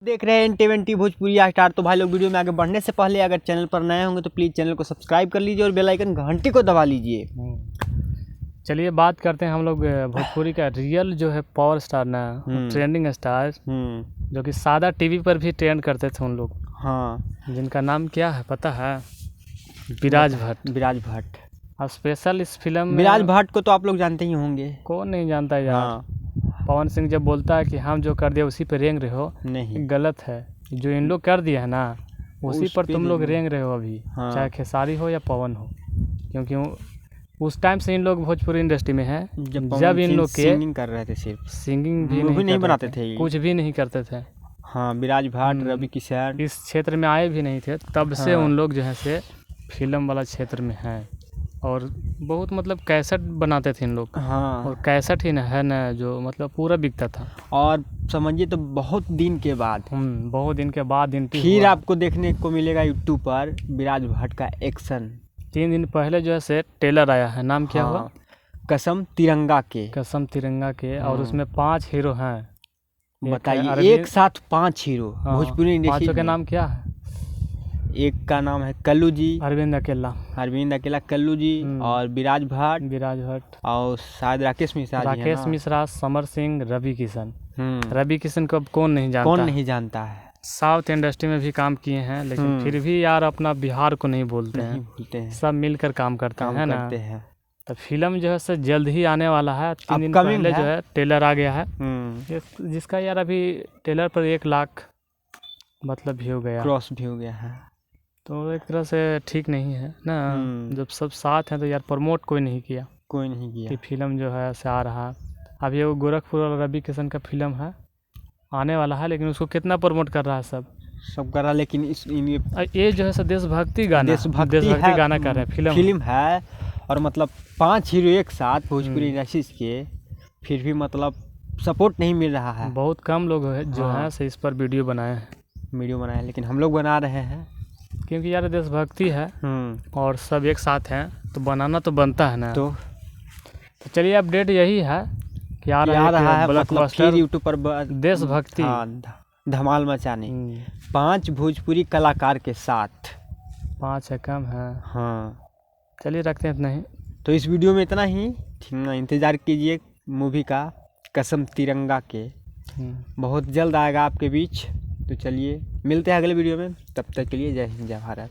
देख रहे हैं N20 भोजपुरी स्टार। तो भाई लोग, वीडियो में आगे बढ़ने से पहले अगर चैनल पर नए होंगे तो प्लीज़ चैनल को सब्सक्राइब कर लीजिए और बेल आइकन घंटी को दबा लीजिए। चलिए बात करते हैं हम लोग भोजपुरी का रियल जो है पावर स्टार ना, ट्रेंडिंग स्टार जो कि सादा टीवी पर भी ट्रेंड करते थे उन लोग। हाँ, जिनका नाम क्या है पता है? विराज भट्ट। विराज भट्ट। अब स्पेशल इस फिल्म में विराज भट्ट को तो आप लोग जानते ही होंगे। कौन नहीं जानता यार। हाँ। पवन सिंह जब बोलता है कि हम जो कर दिए उसी पे रेंग रहे हो, नहीं, गलत है। जो इन लोग कर दिया है ना उसी पर तुम लोग रेंग रहे हो अभी। हाँ। चाहे खेसारी हो या पवन हो, क्योंकि उस टाइम से इन लोग भोजपुरी इंडस्ट्री में हैं जब इन लोग के सिंगिंग कर रहे थे, सिर्फ सिंगिंग भी नहीं बनाते थे, कुछ भी नहीं करते थे। हाँ, विराज भट्ट, रवि किशन इस क्षेत्र में आए भी नहीं थे तब से उन लोग जो है से फिल्म वाला क्षेत्र में हैं। और बहुत मतलब कैसेट बनाते थे इन लोग। हाँ। और कैसेट ही है ना जो मतलब पूरा बिकता था। और समझिए तो बहुत दिन के बाद बहुत दिन के बाद फिर आपको देखने को मिलेगा यूट्यूब पर विराज भट्ट का एक्शन। 3 दिन पहले जो है से ट्रेलर आया है। नाम क्या हुआ? कसम तिरंगा के। कसम तिरंगा के। और उसमें 5 हीरो हैं। बताइए, एक साथ 5 हीरो भोजपुरी इंडस्ट्री। पांचों के नाम क्या है? एक का नाम है कल्लू जी, अरविंद अकेला, कल्लू जी, और विराज भट्ट और शायद राकेश मिश्रा, समर सिंह, रवि किशन को अब कौन नहीं जानता है। साउथ इंडस्ट्री में भी काम किए हैं, लेकिन फिर भी यार अपना बिहार को नहीं भूलते हैं। सब मिलकर काम करते हैं। तो फिल्म जो है से जल्द ही आने वाला है। 3 दिन पहले जो है ट्रेलर आ गया है, जिसका यार अभी ट्रेलर पर 1 लाख मतलब भी हो गया, क्रॉस भी हो गया है। तो एक तरह से ठीक नहीं है ना। जब सब साथ हैं तो यार प्रमोट कोई नहीं किया कि फिल्म जो है से आ रहा है। अभी वो गोरखपुर और रवि किशन का फिल्म है, आने वाला है, लेकिन उसको कितना प्रमोट कर रहा है सब कर रहा है। लेकिन ये जो है से देशभक्ति गाना कर रहे हैं। फिल्म है और मतलब 5 हीरो एक साथ भोजपुरी इंडस्ट्री के, फिर भी मतलब सपोर्ट नहीं मिल रहा है। बहुत कम लोग जो है से इस पर वीडियो बनाए, लेकिन हम लोग बना रहे हैं क्योंकि यार देशभक्ति है और सब एक साथ हैं तो बनाना तो बनता है ना। तो चलिए अपडेट यही है कि आ रहा है ब्लॉकबस्टर यूट्यूब पर देशभक्ति धमाल मचाने 5 भोजपुरी कलाकार के साथ। 5 है कम है। हाँ, चलिए रखते हैं इतना ही। तो इस वीडियो में इतना ही। इंतज़ार कीजिए मूवी का कसम तिरंगा के, बहुत जल्द आएगा आपके बीच। तो चलिए मिलते हैं अगले वीडियो में, तब तक के लिए जय हिंद जय भारत।